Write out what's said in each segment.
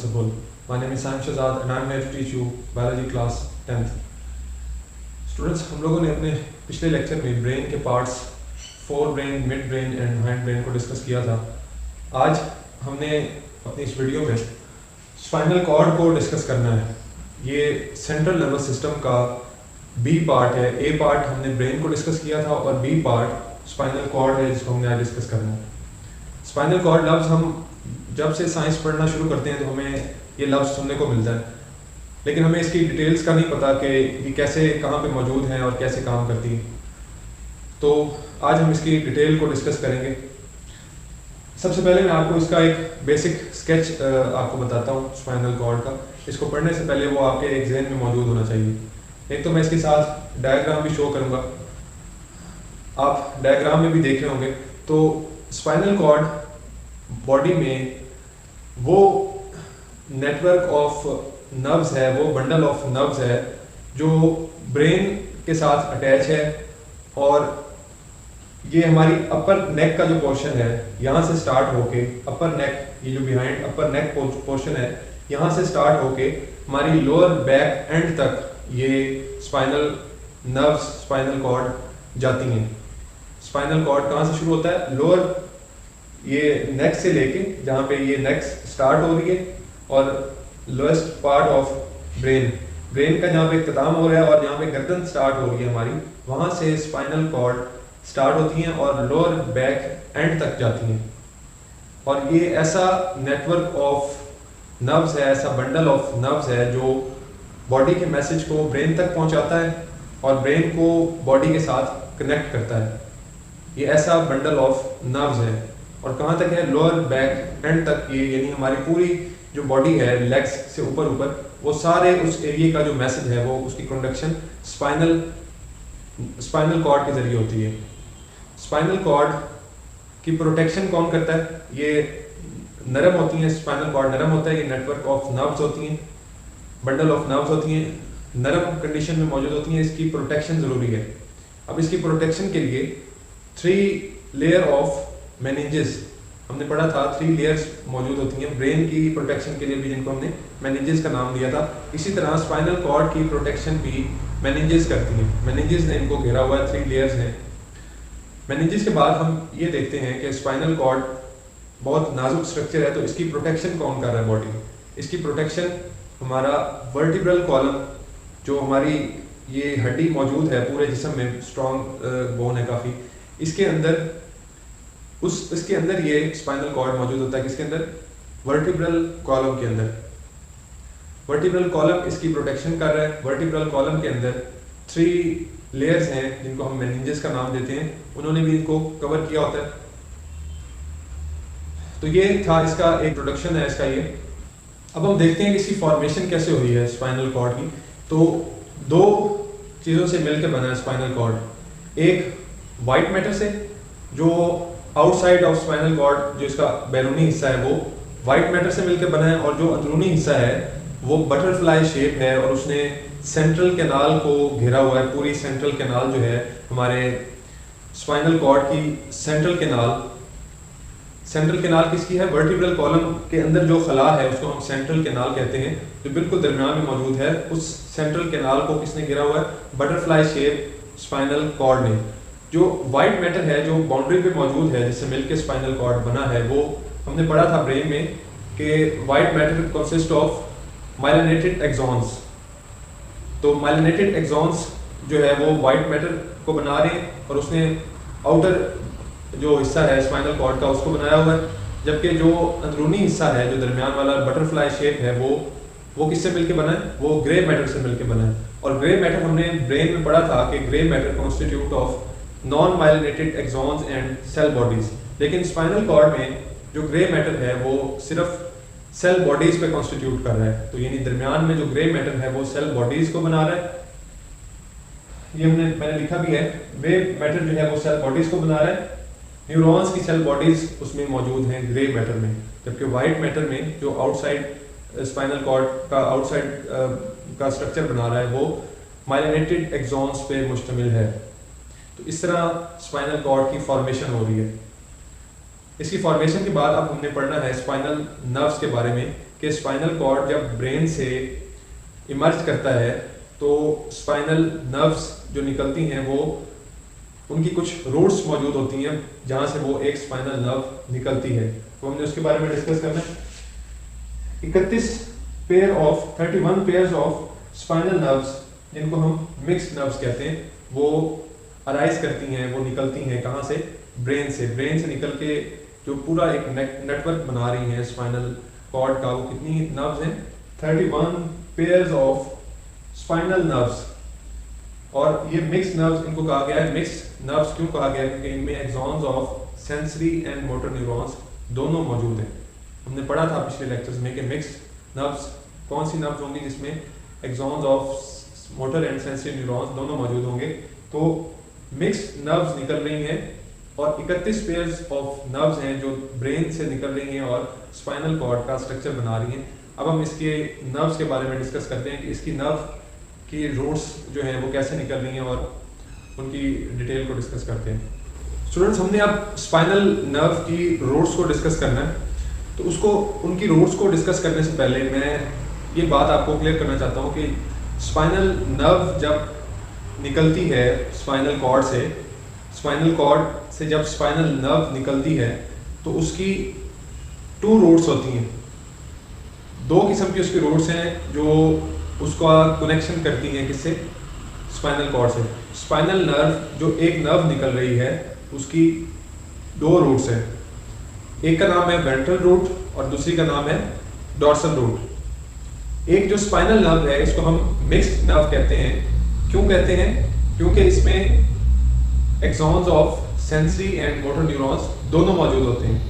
first of all. My name is Sam Shahzad and I am here to teach you biology class 10th. Students, हम लोगों ने अपने पिछले lecture में brain के parts fore brain, mid brain and hind brain को discuss किया था। आज हमने अपनी इस वीडियो में स्पाइनल कॉर्ड को डिस्कस करना है। ये सेंट्रल नर्वस सिस्टम का बी पार्ट है। ए पार्ट हमने ब्रेन को डिस्कस किया था और बी पार्ट स्पाइनल कॉर्ड है जिसको हमने आज डिस्कस करना है। स्पाइनल कॉर्ड लफ्ज़ हम जब से साइंस पढ़ना शुरू करते हैं तो हमें ये लफ्ज़ सुनने को मिलता है, लेकिन हमें इसकी डिटेल्स का नहीं पता कि ये कैसे कहाँ पे मौजूद हैं और कैसे काम करती है। तो आज हम इसकी डिटेल को डिस्कस करेंगे। सबसे पहले मैं आपको इसका एक बेसिक स्केच आपको बताता हूँ स्पाइनल कॉर्ड का। इसको पढ़ने से पहले वो आपके एक जहन में मौजूद होना चाहिए। एक तो मैं इसके साथ डायग्राम भी शो करूँगा, आप डायग्राम में भी देख रहे होंगे। तो स्पाइनल कॉर्ड बॉडी में वो नेटवर्क ऑफ नर्व्स है, वो बंडल ऑफ नर्व्स है जो ब्रेन के साथ अटैच है, और ये हमारी अपर नेक का जो पोर्शन है यहाँ से स्टार्ट होके अपर नेक, ये जो बिहाइंड अपर नेक पोर्शन है, यहाँ से स्टार्ट होके हमारी लोअर बैक एंड तक ये स्पाइनल नर्व्स, स्पाइनल कॉर्ड जाती हैं। स्पाइनल कॉर्ड कहाँ से शुरू होता है? लोअर ये नेक से लेके जहाँ पे ये नेक स्टार्ट हो रही है और लोएस्ट पार्ट ऑफ ब्रेन का जहाँ पे इख्तिताम हो रहा है और जहाँ पे गर्दन स्टार्ट हो रही है हमारी, वहाँ से स्पाइनल कॉर्ड स्टार्ट होती हैं और लोअर बैक एंड तक जाती हैं। और ये ऐसा नेटवर्क ऑफ नर्व्स है, ऐसा बंडल ऑफ नर्व्स है जो बॉडी के मैसेज को ब्रेन तक पहुँचाता है और ब्रेन को बॉडी के साथ कनेक्ट करता है। ये ऐसा बंडल ऑफ नर्व्स है और कहाँ तक है? लोअर बैक एंड तक। ये यानी हमारी पूरी जो बॉडी है लेग्स से ऊपर वो सारे उस एरिया का जो मैसेज है वो उसकी कंडक्शन स्पाइनल कॉर्ड के जरिए होती है। स्पाइनल कॉर्ड की प्रोटेक्शन कौन करता है? ये नरम होती हैं, स्पाइनल कॉर्ड नरम होता है, ये नेटवर्क ऑफ नर्व्स होती हैं, बंडल ऑफ नर्व्स होती हैं, नरम कंडीशन में मौजूद होती हैं। इसकी प्रोटेक्शन ज़रूरी है। अब इसकी प्रोटेक्शन के लिए 3 लेयर ऑफ मेनिंजेस, हमने पढ़ा था 3 लेयर्स मौजूद होती हैं ब्रेन की प्रोटेक्शन के लिए भी, जिनको हमने मेनिंजेस का नाम दिया था। इसी तरह स्पाइनल कॉर्ड की प्रोटेक्शन भी मेनिंजेस करती हैं। मेनिंजेस ने इनको घेरा हुआ है, 3 लेयर्स हैं। मेनिंजेस के बाद हम ये देखते हैं कि स्पाइनल कॉर्ड बहुत नाजुक स्ट्रक्चर है, तो इसकी प्रोटेक्शन कौन कर रहा है बॉडी? इसकी प्रोटेक्शन हमारा वर्टिब्रल कॉलम, जो हमारी ये हड्डी मौजूद है पूरे जिस्म में, स्ट्रॉन्ग बोन है काफ़ी, इसके अंदर ये स्पाइनल कॉर्ड मौजूद होता है। किसके अंदर? वर्टिब्रल कॉलम के अंदर। वर्टिब्रल कॉलम इसकी प्रोटेक्शन कर रहा है। वर्टिब्रल कॉलम के अंदर 3 लेयर्स हैं जिनको हम मेनिंजेस का नाम देते हैं, उन्होंने भी इनको कवर किया होता है। तो ये था इसका एक इंट्रोडक्शन है इसका ये। अब हम देखते हैं कि इसकी फॉर्मेशन कैसे हुई है स्पाइनल कॉर्ड की। तो 2 चीज़ों से मिलकर बना है स्पाइनल कॉर्ड। एक वाइट मैटर से, जो आउटसाइड ऑफ स्पाइनल कॉर्ड जो इसका बैरूनी हिस्सा है वो वाइट मैटर से मिलकर बना है, और जो अंदरूनी हिस्सा है वो बटरफ्लाई शेप है और उसने सेंट्रल कैनाल को घेरा हुआ है। पूरी सेंट्रल कैनाल जो है हमारे स्पाइनल कॉर्ड की सेंट्रल कैनाल किसकी है? वर्टिब्रल कॉलम के अंदर जो खला है उसको हम सेंट्रल कैनाल कहते हैं, जो बिल्कुल दरमियान में मौजूद है। उस सेंट्रल कैनाल को किसने घेरा हुआ है? बटरफ्लाई शेप स्पाइनल कॉर्ड ने। जो वाइट मैटर है जो बाउंड्री पे मौजूद है जिससे मिलकर स्पाइनल कॉर्ड बना है, वो हमने पढ़ा था ब्रेन में कि white matter consist of myelinated axons. तो माइलिनेटेड एक्सॉन्स जो है वो वाइट मैटर को बना रहे हैं और उसने आउटर जो हिस्सा है स्पाइनल कॉर्ड का उसको बनाया हुआ है, जबकि जो अंदरूनी हिस्सा है जो दरमियान वाला बटरफ्लाई शेप है वो किससे मिलकर बना है? वो ग्रे मैटर से मिलकर बना है। और ग्रे मैटर हमने ब्रेन में पढ़ा था कि grey matter constitute of non myelinated axons and cell bodies. लेकिन स्पाइनल कॉर्ड में जो ग्रे मैटर है वो सिर्फ सेल बॉडीज पे कॉन्स्टिट्यूट कर रहा है। तो यानी दरमियान में जो ग्रे मैटर है वो सेल बॉडीज को बना रहा है। ये मैंने लिखा भी है, ग्रे मैटर जो है वो सेल बॉडीज को बना रहा है। न्यूरॉन्स की सेल बॉडीज उसमें मौजूद हैं ग्रे मैटर में, जबकि वाइट मैटर में जो आउटसाइड स्पाइनल कॉर्ड का आउटसाइड का स्ट्रक्चर बना रहा है वो माइलिनेटेड एक्सॉन्स पे मुश्तमिल है। तो इस तरह स्पाइनल कॉर्ड की फॉर्मेशन हो रही है। इसकी फॉर्मेशन के बाद अब हमने पढ़ना है स्पाइनल नर्व्स के बारे में कि स्पाइनल कॉर्ड जब ब्रेन से इमर्ज करता है तो स्पाइनल नर्व्स जो निकलती हैं वो उनकी कुछ रूट्स मौजूद होती हैं जहाँ से वो एक स्पाइनल नर्व निकलती है। तो हमने उसके बारे में डिस्कस करना है। 31 पेयर्स ऑफ स्पाइनल नर्व्स, जिनको हम मिक्स्ड नर्व्स कहते हैं, वो अराइज करती हैं, वो निकलती हैं कहाँ से? ब्रेन से निकल के जो पूरा एक नेटवर्क बना रही हैं स्पाइनल कॉर्ड का। वो कितनी नर्व्स हैं? 31 पेयर्स ऑफ स्पाइनल नर्व्स। और ये मिक्स्ड नर्व्स इनको कहा गया है। मिक्स्ड नर्व्स क्यों कहा गया है? क्योंकि इनमें axons of sensory and motor neurons दोनों मौजूद हैं। हमने पढ़ा था पिछले लेक्चर्स में कि मिक्स्ड नर्व्स कौन सी नर्व्स होंगी जिसमें axons of motor and sensory neurons दोनों मौजूद होंगे। तो मिक्स्ड नर्व्स निकल रही हैं और 31 पेयर्स ऑफ नर्व्स हैं जो ब्रेन से निकल रही हैं और स्पाइनल कॉर्ड का स्ट्रक्चर बना रही हैं। अब हम इसके नर्व्स के बारे में डिस्कस करते हैं कि इसकी नर्व की रूट्स जो हैं वो कैसे निकल रही हैं और उनकी डिटेल को डिस्कस करते हैं। स्टूडेंट्स, हमने अब स्पाइनल नर्व की रूट्स को डिस्कस करना है। तो उसको उनकी रूट्स को डिस्कस करने से पहले मैं ये बात आपको क्लियर करना चाहता हूँ कि स्पाइनल नर्व जब निकलती है स्पाइनल कॉर्ड से जब स्पाइनल नर्व निकलती है तो उसकी 2 रूट्स होती हैं। 2 किस्म की उसकी रूट्स हैं जो उसका कनेक्शन करती हैं किससे? स्पाइनल कॉर्ड से। स्पाइनल नर्व जो एक नर्व निकल रही है उसकी 2 रूट्स हैं। एक का नाम है वेंट्रल रूट और दूसरी का नाम है डॉर्सल रूट। एक जो स्पाइनल नर्व है इसको हम मिक्स्ड नर्व कहते हैं। क्यों कहते हैं? क्योंकि इसमें axons of sensory and motor neurons दोनों मौजूद होते हैं।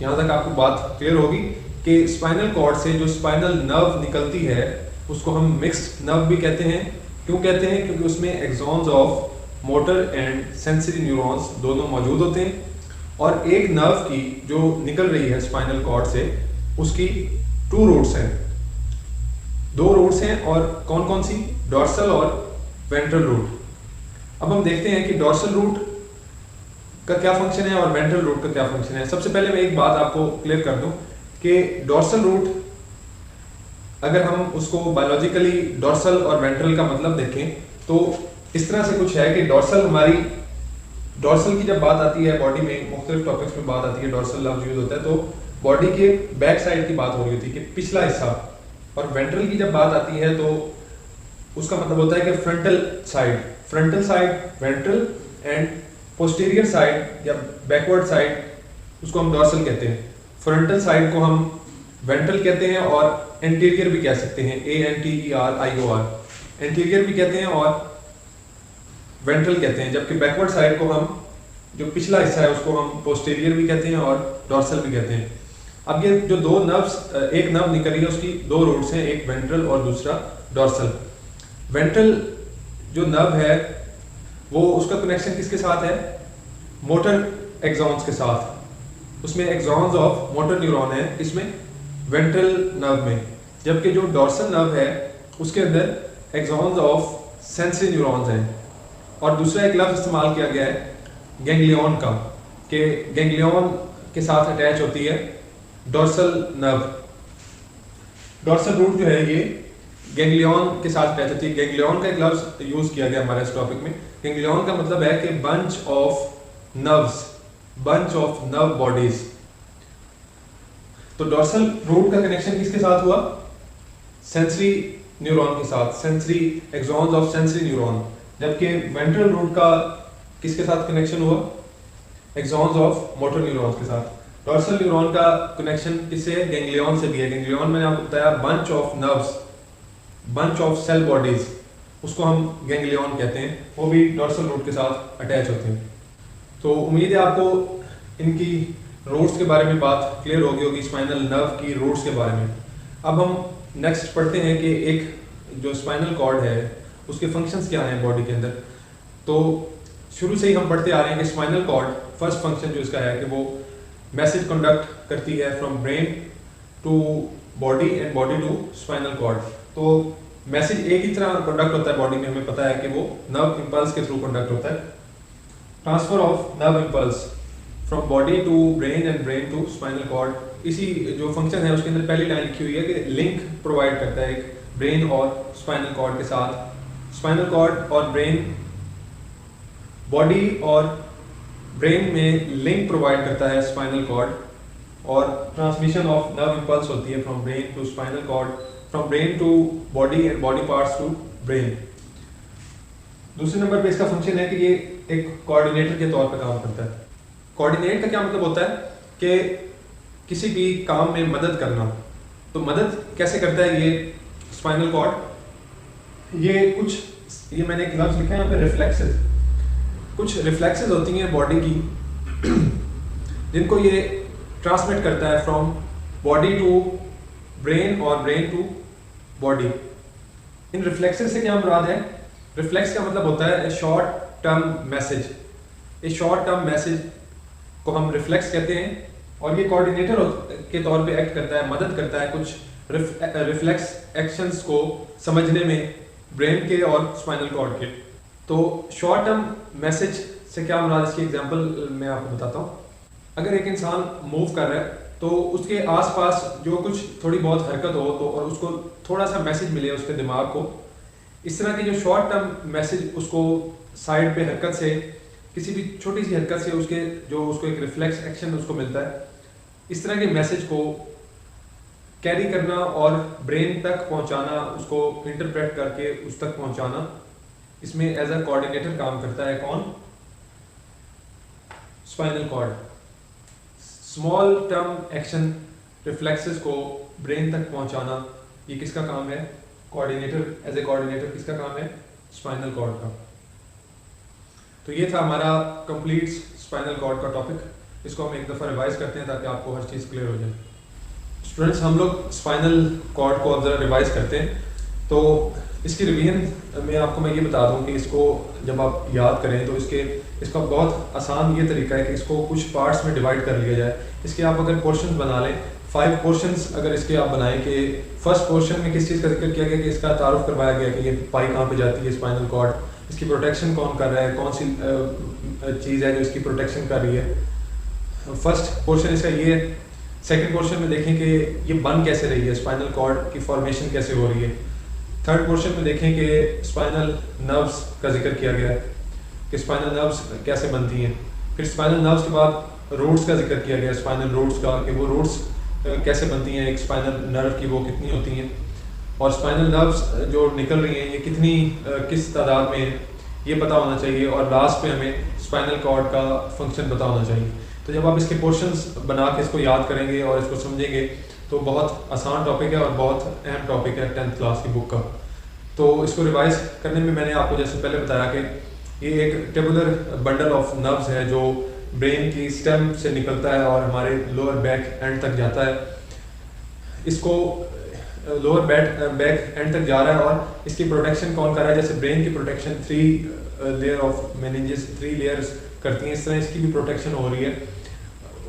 यहाँ तक आपको बात क्लियर होगी कि स्पाइनल कॉर्ड से जो स्पाइनल नर्व निकलती है उसको हम मिक्स्ड नर्व भी कहते हैं। क्यों कहते हैं? क्योंकि उसमें axons of motor and sensory neurons दोनों मौजूद होते हैं। और एक नर्व की जो निकल रही है स्पाइनल कॉर्ड से उसकी 2 रूट्स हैं। 2 रूट्स हैं और कौन कौन सी? डॉर्सल और वेंट्रल रूट। अब हम देखते हैं कि डॉर्सल रूट का क्या फंक्शन है और वेंट्रल रूट का क्या फंक्शन है। सबसे पहले मैं एक बात आपको क्लियर कर दूं कि डॉर्सल रूट, अगर हम उसको बायोलॉजिकली डॉर्सल और वेंट्रल का मतलब देखें तो इस तरह से कुछ है कि डॉर्सल की जब बात आती है बॉडी में, मुख्तलिफ टॉपिक्स में बात आती है, डॉर्सल लफ्ज यूज होता है तो बॉडी के बैक साइड की बात हो रही होती है कि पिछला हिस्सा। और वेंट्रल की जब बात आती है तो उसका मतलब होता है कि frontal side ventral and posterior side या बैकवर्ड साइड उसको हम डॉर्सल कहते हैं। फ्रंटल साइड को हम वेंट्रल कहते हैं और एंटीरियर भी कह सकते हैं, ANTERIOR, एंटीरियर भी कहते हैं और वेंट्रल कहते हैं। जबकि बैकवर्ड साइड को हम, जो पिछला हिस्सा है, उसको हम पोस्टीरियर भी कहते हैं और डॉर्सल भी कहते हैं। अब ये जो 2 नर्व्स, एक नर्व निकल रही है उसकी 2 रूट्स हैं, एक वेंट्रल और दूसरा डॉर्सल। वेंट्रल जो नर्व है वो उसका कनेक्शन किसके साथ है? मोटर एक्सॉन्स के साथ। उसमें एक्सॉन्स ऑफ मोटर न्यूरॉन है इसमें वेंट्रल नर्व में। जबकि जो डॉर्सल नर्व है उसके अंदर एक्सॉन्स ऑफ सेंसरी न्यूरॉन्स हैं। और दूसरा एक लफ्ज इस्तेमाल किया गया है गैंग्लियन का, कि गैंग्लियन के साथ अटैच होती है डॉर्सल नर्व। डॉर्सल रूट जो है ये गैंग्लियन के साथ अटैच होती है। गैंग्लियन का एक लफ्ज यूज किया गया हमारे इस टॉपिक में। गैंग्लियन का मतलब है कि बंच ऑफ नर्व बॉडीज। तो डॉर्सल रूट का कनेक्शन किसके साथ हुआ? सेंसरी न्यूरॉन के साथ, sensory axons of sensory neuron. जबकि वेंट्रल रूट का किसके साथ कनेक्शन हुआ? एक्सॉन्स ऑफ मोटर न्यूरॉन्स के साथ। डॉर्सल न्यूरॉन का कनेक्शन किससे है? गैंग्लियन से भी है। गैंग्लियन मैंने आपको बताया bunch of nerves, bunch of cell bodies, उसको हम गैंग्लियन कहते हैं। वो भी डॉर्सल रूट के साथ अटैच होते हैं। तो उम्मीद है आपको इनकी रूट्स के बारे में बात क्लियर होगी स्पाइनल नर्व की रूट्स के बारे में। अब हम नेक्स्ट पढ़ते हैं कि एक जो स्पाइनल कॉर्ड है उसके फंक्शंस क्या हैं बॉडी के अंदर। तो शुरू से ही हम पढ़ते आ रहे हैं कि स्पाइनल कॉर्ड फर्स्ट फंक्शन जो इसका है कि वो मैसेज कंडक्ट करती है from brain to body and body to spinal cord. तो मैसेज एक ही तरह कंडक्ट होता है बॉडी में, हमें पता है कि वो नर्व इंपल्स के थ्रू कंडक्ट होता है। Transfer of nerve impulse from body to brain and brain to spinal cord इसी जो फंक्शन है उसके अंदर पहली लाइन लिखी हुई है कि लिंक प्रोवाइड करता है एक ब्रेन और स्पाइनल कॉर्ड के साथ। स्पाइनल कॉर्ड और ब्रेन, बॉडी और ब्रेन में लिंक प्रोवाइड करता है स्पाइनल कॉर्ड, और ट्रांसमिशन ऑफ नर्व इंपल्स होती है from brain to spinal cord, from brain to body and body parts to brain. दूसरे नंबर पे इसका फंक्शन है कि ये एक कोऑर्डिनेटर के तौर पर काम करता है। कोऑर्डिनेट का क्या मतलब होता है कि किसी भी काम में मदद करना। तो मदद कैसे करता है ये स्पाइनल कॉर्ड? ये मैंने एक लफ्ज़ लिखा है यहाँ पे, रिफ्लेक्सेस। कुछ रिफ्लेक्सेस होती हैं बॉडी की जिनको ये ट्रांसमिट करता है फ्रॉम बॉडी टू ब्रेन और ब्रेन टू बॉडी। इन रिफ्लेक्सेस से क्या मुराद है? रिफ्लेक्स का मतलब होता है शॉर्ट टर्म मैसेज। इस शॉर्ट टर्म मैसेज को हम रिफ्लेक्स कहते हैं, और ये कोऑर्डिनेटर के तौर पे एक्ट करता है, मदद करता है कुछ रिफ्लेक्स एक्शंस को समझने में ब्रेन के और स्पाइनल कॉर्ड के। तो शॉर्ट टर्म मैसेज से क्या मुराद, इसकी एग्जांपल मैं आपको बताता हूँ। अगर एक इंसान मूव कर रहा है तो उसके आसपास जो कुछ थोड़ी बहुत हरकत हो तो और उसको थोड़ा सा मैसेज मिले उसके दिमाग को, इस तरह की जो शॉर्ट टर्म मैसेज उसको साइड पे हरकत से, किसी भी छोटी सी हरकत से उसको एक रिफ्लेक्स एक्शन उसको मिलता है, इस तरह के मैसेज को कैरी करना और ब्रेन तक पहुंचाना, उसको इंटरप्रेट करके उस तक पहुंचाना, इसमें एज अ कोऑर्डिनेटर काम करता है कौन? Spinal cord. Small term action reflexes को ब्रेन तक पहुंचाना, ये किसका काम है? कोऑर्डिनेटर। एज ए कोऑर्डिनेटर किसका काम है? स्पाइनल कॉर्ड का। तो ये था हमारा कंप्लीट स्पाइनल कॉर्ड का टॉपिक। इसको हम एक दफ़ा रिवाइज करते हैं ताकि आपको हर चीज़ क्लियर हो जाए। स्टूडेंट्स, हम लोग स्पाइनल कॉर्ड को अब ज़रा रिवाइज करते हैं। तो इसकी रिवीजन में आपको मैं ये बता दूं कि इसको जब आप याद करें तो इसका बहुत आसान ये तरीका है कि इसको कुछ पार्ट्स में डिवाइड कर लिया जाए। इसके आप अगर पोर्शंस बना लें, 5 पोर्शंस अगर इसके आप बनाएं कि फर्स्ट पोर्शन में किस चीज़ का जिक्र किया गया कि इसका तारुफ करवाया गया कि ये पाई कहाँ पे जाती है स्पाइनल कॉर्ड, इसकी प्रोटेक्शन कौन कर रहा है, कौन सी चीज़ है जो इसकी प्रोटेक्शन कर रही है। फर्स्ट पोर्शन इसका ये है। सेकेंड पोर्शन में देखें कि ये बन कैसे रही है, स्पाइनल कॉर्ड की फॉर्मेशन कैसे हो रही है। थर्ड पोर्शन में देखें कि स्पाइनल नर्व्स का जिक्र किया गया है कि स्पाइनल नर्व्स कैसे बनती हैं। फिर स्पाइनल नर्व्स के बाद रूट्स का जिक्र किया गया, स्पाइनल रूट्स का, कि वो रूट्स कैसे बनती हैं, एक स्पाइनल नर्व की वो कितनी होती हैं, और स्पाइनल नर्व्स जो निकल रही हैं ये कितनी किस तादाद में है ये पता होना चाहिए, और लास्ट पे हमें स्पाइनल कॉर्ड का फंक्शन पता होना चाहिए। तो जब आप इसके पोर्शंस बना के इसको याद करेंगे और इसको समझेंगे तो बहुत आसान टॉपिक है और बहुत अहम टॉपिक है 10th क्लास की बुक का। तो इसको रिवाइज करने में मैंने आपको जैसे पहले बताया कि ये एक टेबुलर बंडल ऑफ नर्व्स है जो ब्रेन की स्टेम से निकलता है और हमारे लोअर बैक एंड तक जाता है। इसको लोअर बैक एंड तक जा रहा है और इसकी प्रोटेक्शन कौन कर रहा है? जैसे ब्रेन की protection 3 layer of meninges, 3 layers करती हैं, इस तरह इसकी भी प्रोटेक्शन हो रही है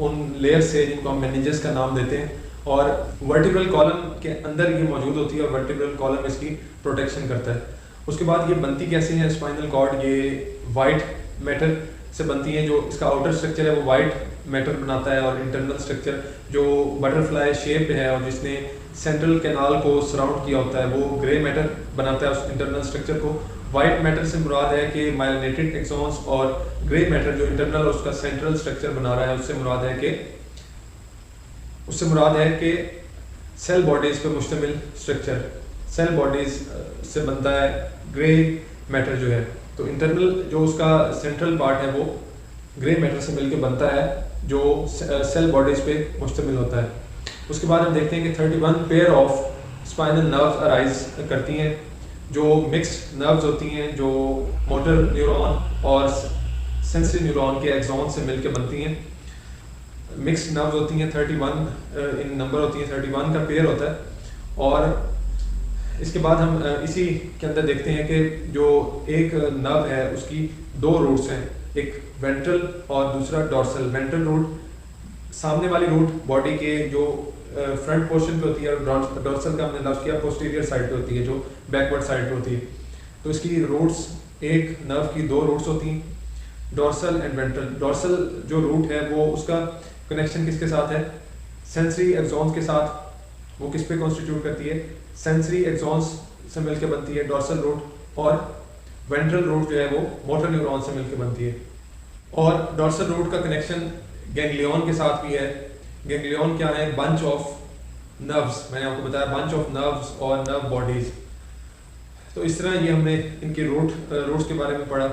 उन लेयर से जिनको हम मेनिंजेस का नाम देते हैं। और वर्टिब्रल कॉलम के अंदर ये मौजूद होती है और वर्टिब्रल कॉलम इसकी प्रोटेक्शन करता है। उसके बाद ये बनती कैसे है स्पाइनल कॉर्ड? ये वाइट मैटर से बनती है। जो इसका आउटर स्ट्रक्चर है वो वाइट मैटर बनाता है, और इंटरनल स्ट्रक्चर जो बटरफ्लाई शेप है और जिसने सेंट्रल कैनाल को सराउंड किया होता है वो ग्रे मैटर बनाता है उस इंटरनल स्ट्रक्चर को। वाइट मैटर से मुराद है कि माइलिनेटेड एक्सॉन्स, और ग्रे मैटर जो इंटरनल और उसका सेंट्रल स्ट्रक्चर बना रहा है उससे मुराद है कि सेल बॉडीज पे मुश्तमिल स्ट्रक्चर, सेल बॉडीज से बनता है ग्रे मैटर जो है। तो इंटरनल जो उसका सेंट्रल पार्ट है वो ग्रे मैटर से मिलकर बनता है जो सेल बॉडीज पे मुश्तमिल होता है। उसके बाद हम देखते हैं कि 31 pair of spinal nerves arise करती हैं जो मिक्स्ड नर्व्स होती हैं, जो मोटर न्यूरॉन और सेंसरी न्यूरॉन के एक्सॉन से मिलकर बनती हैं। मिक्स्ड नर्व्स होती हैं 31 इन नंबर होती हैं, 31 का पेयर होता है। और इसके बाद हम इसी के अंदर देखते हैं कि जो एक नर्व है उसकी 2 रूट्स हैं, एक वेंट्रल और दूसरा डॉर्सल। वेंट्रल रूट सामने वाली रूट बॉडी के जो फ्रंट पोर्शन पे होती है, और डॉर्सल का हमने लफ्ज़ किया पोस्टीरियर साइड पे होती है जो बैकवर्ड साइड पे होती है। तो इसकी रूट्स, एक नर्व की 2 रूट्स होती हैं, डॉर्सल एंड वेंट्रल। डॉर्सल जो रूट है वो उसका कनेक्शन किसके साथ है? सेंसरी एक्सॉन्स के साथ वो किस पे कॉन्स्टिट्यूट करती है, सेंसरी एक्सॉन्स से मिलकर बनती है डॉर्सल रूट, और वेंट्रल रूट जो है वो मोटर न्यूरॉन से मिलकर बनती है। और डॉर्सल रूट का कनेक्शन गैंग्लियन के साथ भी है। गैंग्लियन क्या है, बंच ऑफ नर्व्स, मैंने आपको बताया बंच ऑफ नर्व्स और नर्व बॉडीज। तो इस तरह ये हमने इनके रूट्स के बारे में पढ़ा।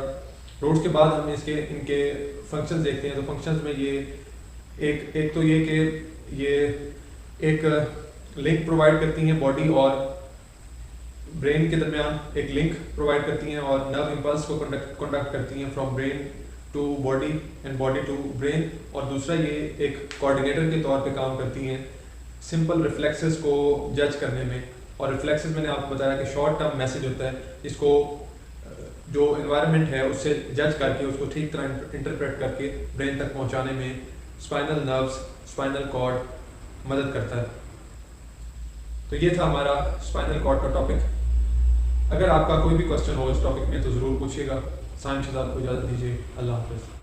रूट्स के बाद हम इनके फंक्शंस देखते हैं। तो फंक्शंस में ये एक तो ये कि ये एक लिंक प्रोवाइड करती हैं बॉडी और ब्रेन के दरमियान, एक लिंक प्रोवाइड करती हैं और नर्व इम्पल्स को कंडक्ट करती हैं from brain to body and body to brain. और दूसरा ये एक कोऑर्डिनेटर के तौर पे काम करती हैं सिंपल रिफ्लेक्सेस को जज करने में। और रिफ्लेक्सेस मैंने आपको बताया कि शॉर्ट टर्म मैसेज होता है, जिसको जो एनवायरनमेंट है उससे जज करके उसको ठीक तरह इंटरप्रेट करके ब्रेन तक पहुंचाने में स्पाइनल नर्व्स, स्पाइनल कॉर्ड मदद करता है। तो ये था हमारा स्पाइनल कॉर्ड का टॉपिक। अगर आपका कोई भी क्वेश्चन हो इस टॉपिक में तो ज़रूर पूछिएगा। साइंस शहजाद को इजाज़त दीजिए। अल्लाह हाफ़िज़।